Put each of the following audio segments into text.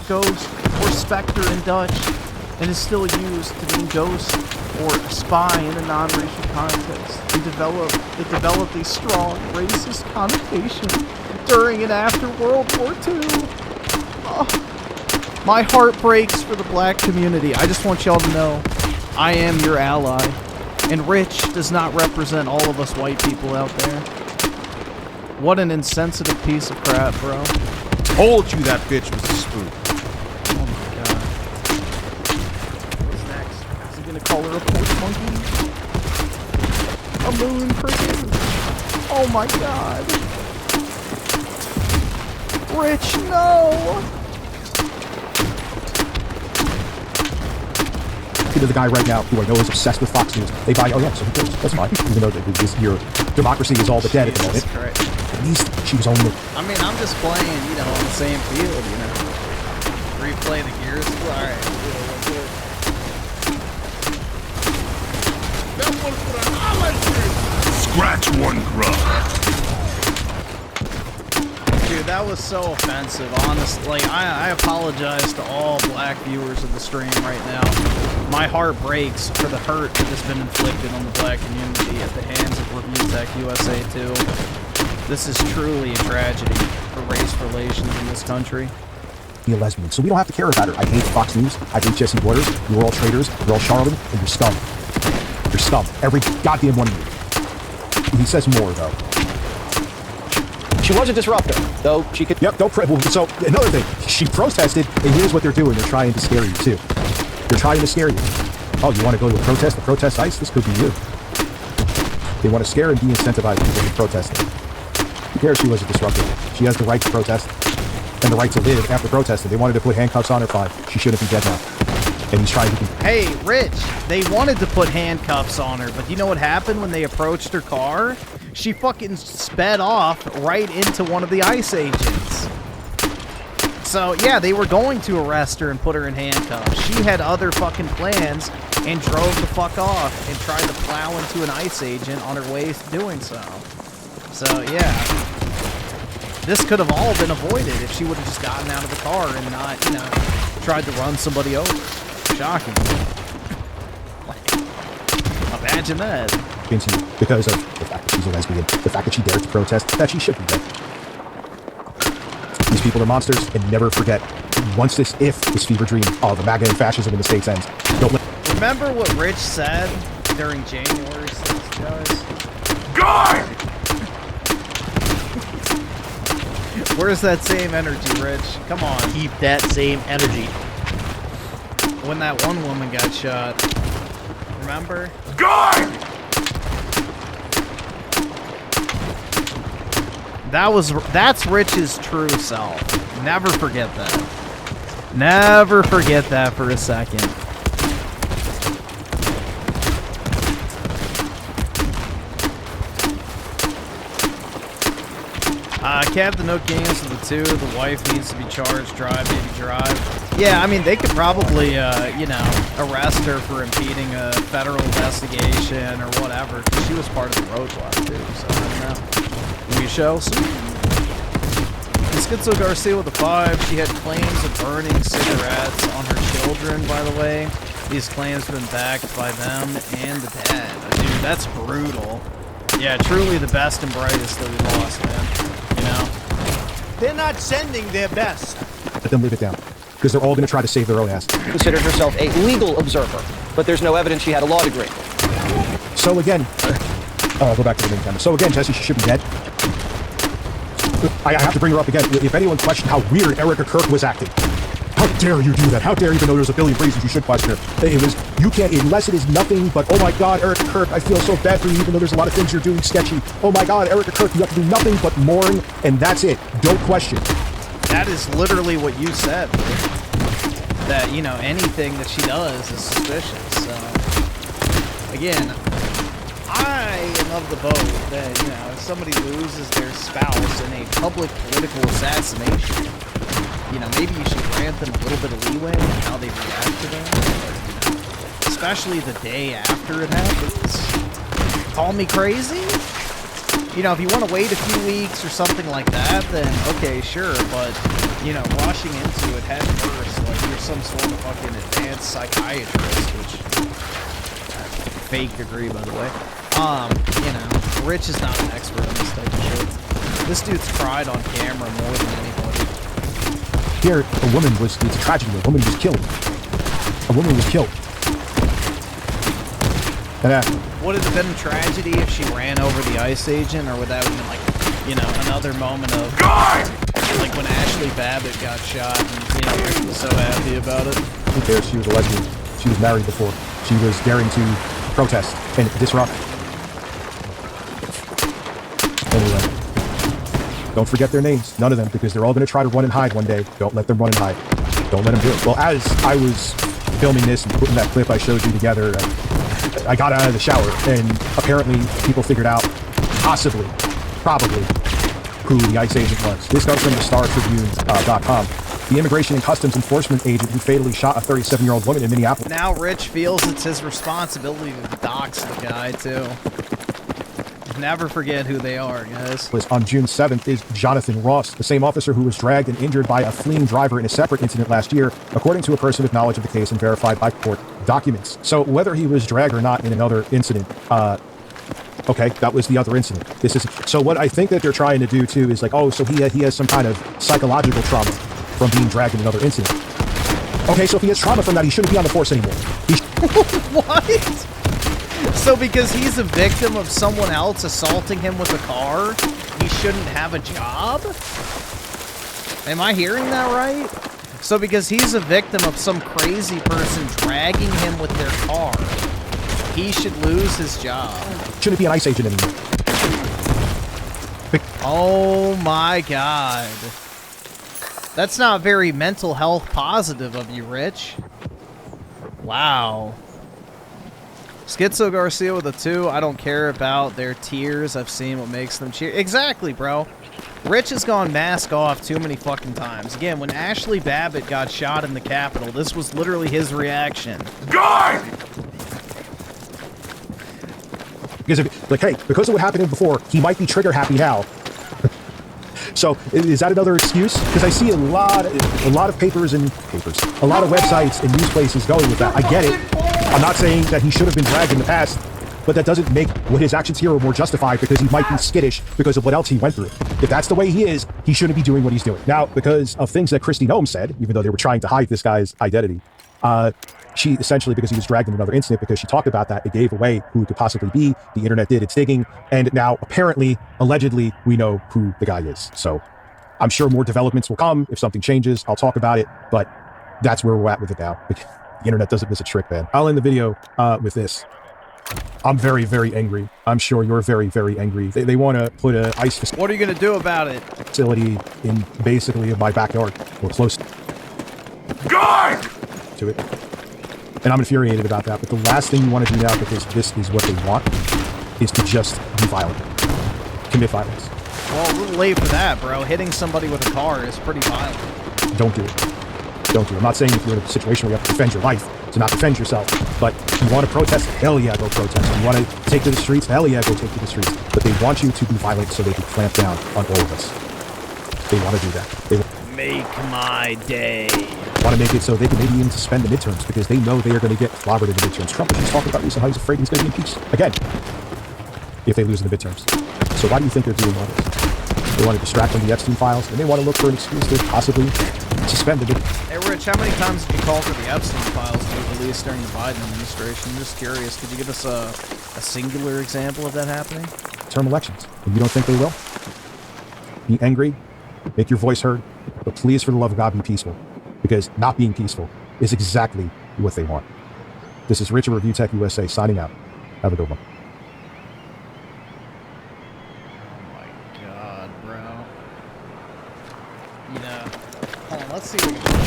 Ghost or Spectre in Dutch, and is still used to mean ghost or a spy in a non-racial context. It developed a strong racist connotation during and after World War II. Oh, my heart breaks for the black community. I just want y'all to know, I am your ally, and Rich does not represent all of us white people out there. What an insensitive piece of crap, bro. Told you that bitch was a spook. Oh my god. What's next? Is he gonna call her a porch monkey? A moon person? Oh my god. Rich, no! To the guy right now who I know is obsessed with Fox News. They buy, oh yeah, so who cares? That's fine. Even though your democracy is all but dead at the moment. Christ. At least she was only... I mean, I'm just playing, you know, on the same field, you know. Replay the Gears. Alright, Scratch one grub. dude, that was so offensive, honestly. Like, I apologize to all black viewers of the stream right now. My heart breaks for the hurt that has been inflicted on the black community at the hands of Review Tech USA 2. This is truly a tragedy for race relations in this country. ...be a lesbian, so we don't have to care about her. I hate Fox News, I hate Jesse Borders, you're all traitors, you're all charlatan, and you're scum. You're scum. Every goddamn one of you. He says more, though. She was a disruptor, though she could... Yep, so, another thing, she protested, and here's what they're doing. They're trying to scare you, too. They're trying to scare you. Oh, you want to go to a protest? The protest ICE? This could be you. They want to scare and de-incentivize people from protesting. Who cares she was a disruptor? She has the right to protest, and the right to live after protesting. They wanted to put handcuffs on her, fine. She shouldn't be dead now. And he's trying to... Hey, Rich, they wanted to put handcuffs on her, but you know what happened when they approached her car? She fucking sped off right into one of the ICE agents. So, yeah, they were going to arrest her and put her in handcuffs. She had other fucking plans and drove the fuck off and tried to plow into an ICE agent on her way to doing so. So, yeah. This could have all been avoided if she would have just gotten out of the car and not, you know, tried to run somebody over. Shocking. Imagine that. Because of the fact that she's a lesbian, the fact that she dared to protest, that she should be dead. These people are monsters, and never forget, if this fever dream of MAGA and fascism in the States ends, don't let... Remember what Rich said during January 6th, guys? Guard! Where's that same energy, Rich? Come on. Keep that same energy. When that one woman got shot. Remember? Guard! That's Rich's true self. Never forget that. Never forget that for a second. Captain Hook Games for the 2. The wife needs to be charged. Drive, baby, drive. Yeah, I mean, they could probably, you know, arrest her for impeding a federal investigation or whatever, because she was part of the roadblock, too, so I don't know. We shall see. Schizo Garcia with a 5. She had claims of burning cigarettes on her children, by the way. These claims have been backed by them and the dad. Dude, that's brutal. Yeah, truly the best and brightest that we lost, man. You know? They're not sending their best. Let them leave it down. Because they're all going to try to save their own ass. Considered herself a legal observer, but there's no evidence she had a law degree. So again, I'll go back to the main camera. So again, Jesse, she should be dead. I have to bring her up again. If anyone questioned how weird Erica Kirk was acting, how dare you do that? How dare, even though there's a billion reasons you should question her. It was, you can't, unless it is nothing but, oh my God, Erica Kirk, I feel so bad for you, even though there's a lot of things you're doing sketchy. Oh my God, Erica Kirk, you have to do nothing but mourn, and that's it. Don't question. That is literally what you said. That, you know, anything that she does is suspicious. So, again, I am of the boat that, you know, if somebody loses their spouse in a public political assassination, you know, maybe you should grant them a little bit of leeway in how they react to that. But, you know, especially the day after it happens. Call me crazy? You know, if you want to wait a few weeks or something like that, then okay, sure. But, you know, rushing into it head first some sort of fucking advanced psychiatrist, which fake degree, by the way. You know, Rich is not an expert on this type of shit. This dude's cried on camera more than anybody. Here, a woman was, it's a tragedy, a woman was killed. A woman was killed. And, would it have been a tragedy if she ran over the ICE agent, or would that have been like, you know, another moment of like when Ashley Babbitt got shot and, you know, Rick was so happy about it? who cares? She was a lesbian. She was married before. She was daring to protest and disrupt. Anyway, don't forget their names. None of them, because they're all going to try to run and hide one day. Don't let them run and hide. Don't let them do it. Well, as I was filming this and putting that clip I showed you together, I got out of the shower, and apparently people figured out, probably, who the ICE agent was. This comes from the StarTribune.com. The Immigration and Customs Enforcement agent who fatally shot a 37-year-old woman in Minneapolis. Now Rich feels it's his responsibility to dox the guy, too. Never forget who they are, guys. On June 7th is Jonathan Ross, the same officer who was dragged and injured by a fleeing driver in a separate incident last year, according to a person with knowledge of the case and verified by court documents. So whether he was dragged or not in another incident, okay, that was the other incident. This is so what I think that they're trying to do too is like, oh, so he has some kind of psychological trauma from being dragged in another incident. Okay, so if he has trauma from that, he shouldn't be on the force anymore. What? So because he's a victim of someone else assaulting him with a car, he shouldn't have a job? Am I hearing that right? So because he's a victim of some crazy person dragging him with their car, he should lose his job. Shouldn't be an ICE agent anymore. Oh my god. That's not very mental health positive of you, Rich. Wow. Schizo Garcia with a 2. I don't care about their tears. I've seen what makes them cheer. Exactly, bro. Rich has gone mask off too many fucking times. Again, when Ashley Babbitt got shot in the Capitol, this was literally his reaction. God! Because like, hey, because of what happened before, he might be trigger happy now. So is that another excuse? Because I see a lot of papers, a lot of websites and news places going with that. I get it. I'm not saying that he should have been dragged in the past, but that doesn't make what his actions here are more justified because he might be skittish because of what else he went through. If that's the way he is, he shouldn't be doing what he's doing. Now, because of things that Kristi Noem said, even though they were trying to hide this guy's identity, she essentially, because he was dragged in another incident, because she talked about that, it gave away who it could possibly be. The internet did its digging, and now apparently, allegedly, we know who the guy is. So I'm sure more developments will come. If something changes, I'll talk about it, but that's where we're at with it now. The internet doesn't miss a trick, man. I'll end the video with this. I'm very, very angry. I'm sure you're very, very angry. They want to put a ICE facility. What are you going to do about it? Facility in basically my backyard, or close God! to it. And I'm infuriated about that, but the last thing you want to do now, because this is what they want, is to just be violent. Commit violence. Well, a little late for that, bro. Hitting somebody with a car is pretty violent. Don't do it. Don't do it. I'm not saying if you're in a situation where you have to defend your life, to not defend yourself, but if you want to protest, hell yeah, go protest. If you want to take to the streets, hell yeah, go take to the streets. But they want you to be violent so they can clamp down on all of us. They want to do that. They Make my day. want to make it so they can maybe even suspend the midterms because they know they are going to get clobbered in the midterms. Trump was just talking about recently how he's afraid he's going to be impeached again if they lose in the midterms. So why do you think they're doing all this? They want to distract from the Epstein files, and they want to look for an excuse to possibly suspend the midterms. Hey, Rich, how many times did you call for the Epstein files to be released during the Biden administration? I'm just curious. Could you give us a singular example of that happening? Term elections, and you don't think they will? Be angry, make your voice heard, but please, for the love of God, be peaceful, because not being peaceful is exactly what they want. This is Rich of Review Tech USA signing out. Have a good one. Oh my god, bro. You know, hold on, let's see what we can do.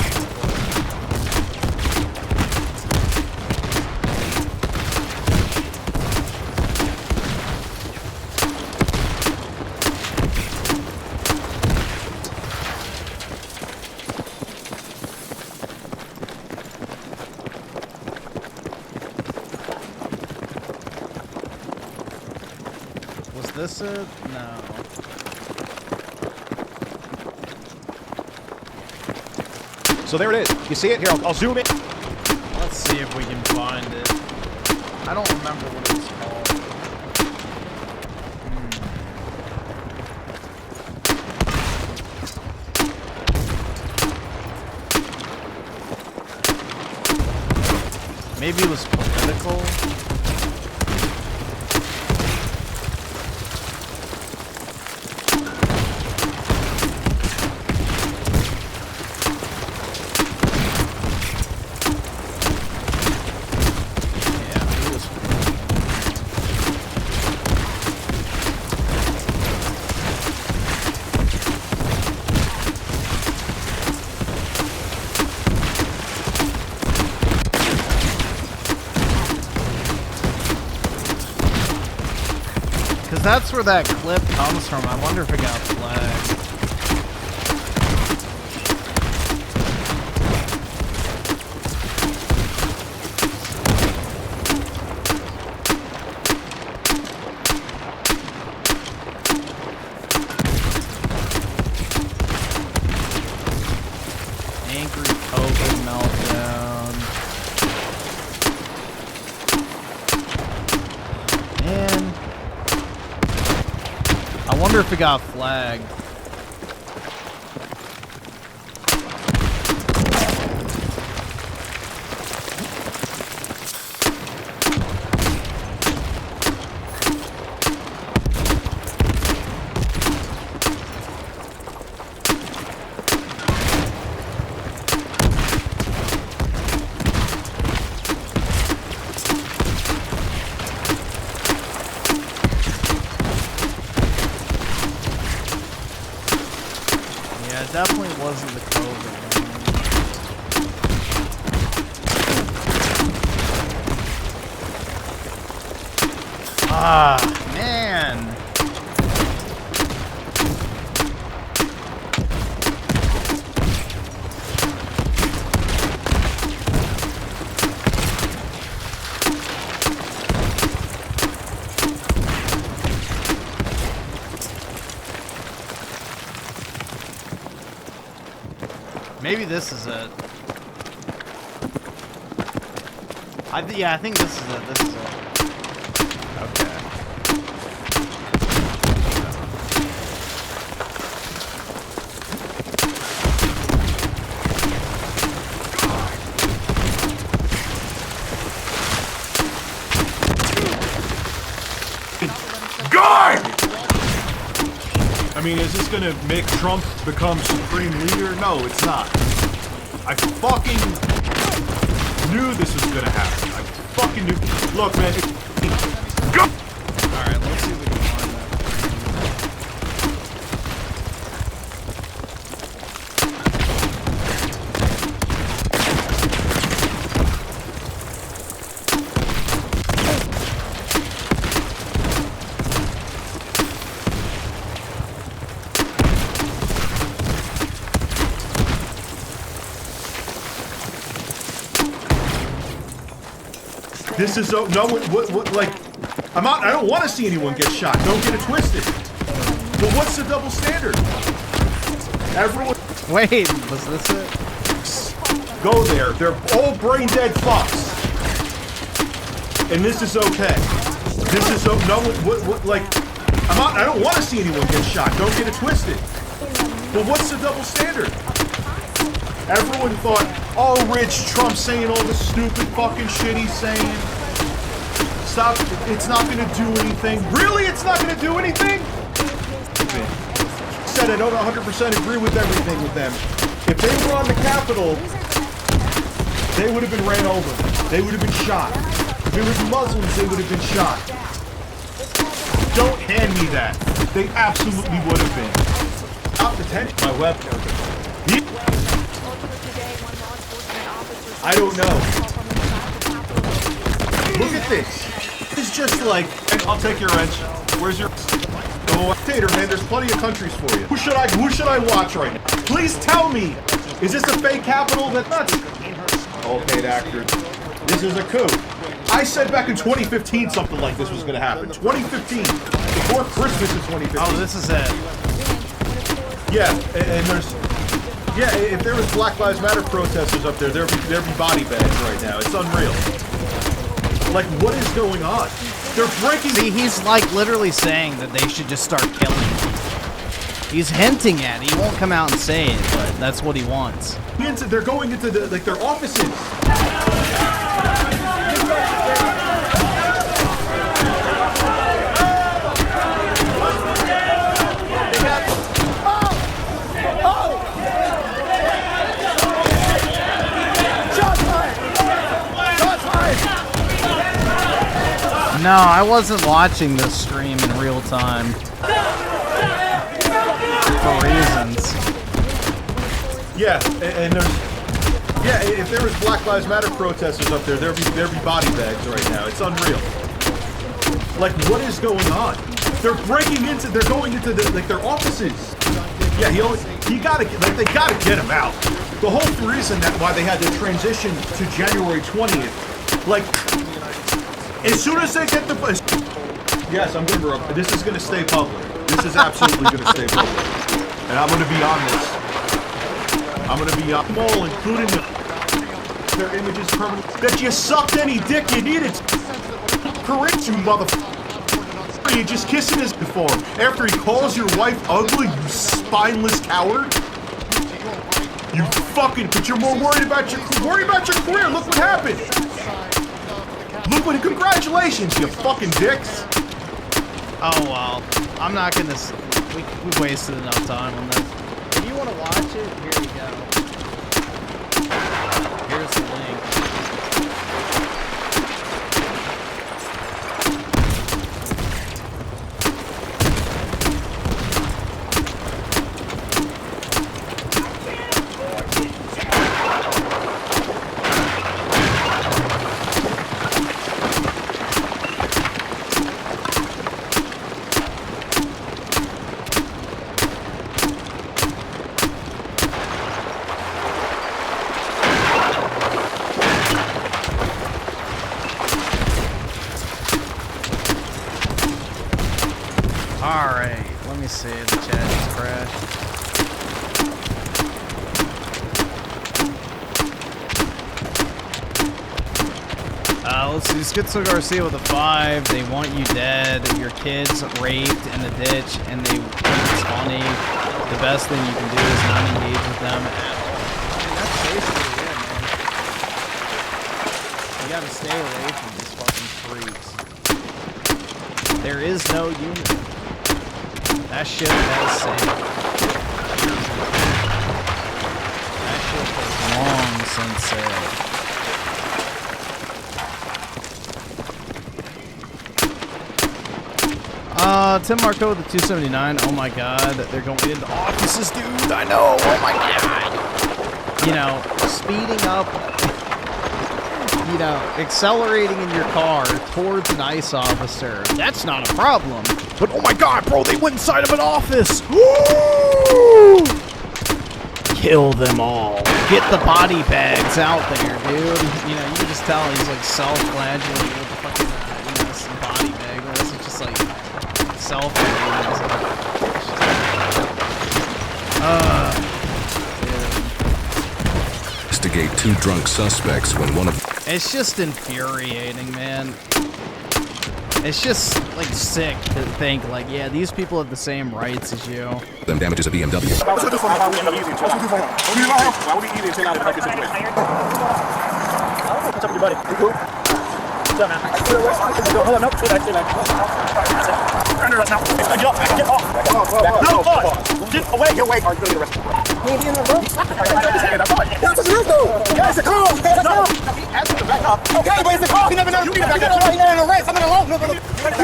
Was this it? No. So there it is. You see it? Here, I'll zoom in. Let's see if we can find it. I don't remember what it's called. Maybe it was political. That's where that clip comes from. I wonder if it got flagged. Angry COVID meltdown. Man. I wonder if it got flagged. Definitely wasn't the COVID one. Ah, man. Maybe this is it. Yeah, I think this is it. This is it. Okay. Guard! I mean, is this gonna make Trump become supreme leader? No, it's not. I fucking knew this was gonna happen. I fucking knew. Look, man. Go! Alright, let's see if we can find that. This is so no one. What? Like, I'm not. I don't want to see anyone get shot. Don't get it twisted. But what's the double standard? Everyone. Wait, was this it? Go there. They're all brain dead fucks. And this is okay. This is so no one. What? Like, I'm not. I don't want to see anyone get shot. Don't get it twisted. But what's the double standard? Everyone thought, oh, Rich, Trump saying all the stupid fucking shit he's saying. Stop, it's not gonna do anything. Really? It's not gonna do anything? Said I don't 100% agree with everything with them. If they were on the Capitol, they would have been ran over. They would have been shot. If it was Muslims, they would have been shot. Don't hand me that. They absolutely would have been. Stop the tent. My weapon. I don't know. Look at this. It's just like, and I'll take your wrench. Where's your Tater, man? There's plenty of countries for you. Who should I watch right now? Please tell me. Is this a fake capital? That's not all paid actors. This is a coup. I said back in 2015 something like this was going to happen. 2015. Before Christmas in 2015. Oh, this is it. Yeah, and there's Yeah, if there was Black Lives Matter protesters up there, there'd be body bags right now. It's unreal. Like, what is going on? They're breaking. See, he's like literally saying that they should just start killing people. He's hinting at it. He won't come out and say it, but that's what he wants. They're going into their offices. No, I wasn't watching this stream in real time. For reasons. Yeah, and there's... Yeah, if there was Black Lives Matter protesters up there, there'd be body bags right now. It's unreal. Like, what is going on? They're going into their offices. Yeah, they gotta get him out. The whole reason why they had to transition to January 20th, like, as soon as they get the... Yes, I'm gonna... This is gonna stay public. This is absolutely gonna stay public. And I'm gonna be on this. I'm gonna be on them all, including their images permanently. That you sucked any dick you needed. Correct you, motherfucker. You just kissing his before him. After he calls your wife ugly, you spineless coward. You fucking... But you're more worried about your career. Look what happened. Look what... Congratulations, you fucking dicks. Oh, well. I'm not gonna... We wasted enough time on this. If you want to watch it, here you go. Here's the link. Alright, let me see. The chat just crashed. Let's see. Schizo Garcia with a 5. They want you dead. Your kids raped in the ditch, and they think it's funny. The best thing you can do is not engage with them at all. I mean, that's basically it, man. You gotta stay away from these fucking freaks. There is no unity. That shit has saved. That ship has long since sailed. Tim Marco with the 279. Oh my god, they're going into offices, dude. I know. Oh my god. You know, speeding up, you know, accelerating in your car towards an ICE officer. That's not a problem. But oh my god, bro, they went inside of an office. Woo! Kill them all. Get the body bags out there, dude. You know, you can just tell he's like self-flagellating with the fucking, you know, some body bag. This is just like self-flagellating. Investigate 2 drunk suspects when one of... It's just infuriating, man. It's just, like, sick to think, like, yeah, these people have the same rights as you. them damages a BMW. Get away, get away. Okay, but it's a call. He never knows. You back up. He's not in arrest. I'm in a room. You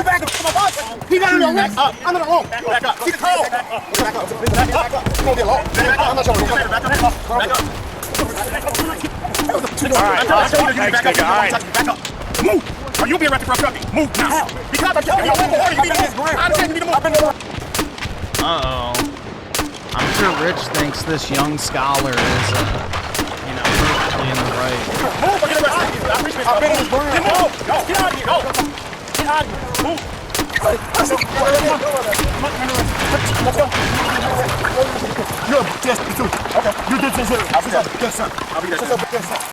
back up. Come on, he's not in arrest. I'm in a room. Back up. See the call. Back up. Back up. It's gonna be a law. Back up. I'm not sure. Back up. Back up. All right. Back up. Move. Or you'll be arrested for obstructing. Move now. Because I'm telling you, I understand you need to move. Uh-oh. I'm sure Rich thinks this young scholar is, you know, perfectly in the right. Move or get arrested. I appreciate it. I've been in this room. Get out of here. Go. Get out of here. Move. You're a yes, too. Okay. You did this. Yes, sir. I'll be there. Yes, sir. I'll be there. Yes, sir.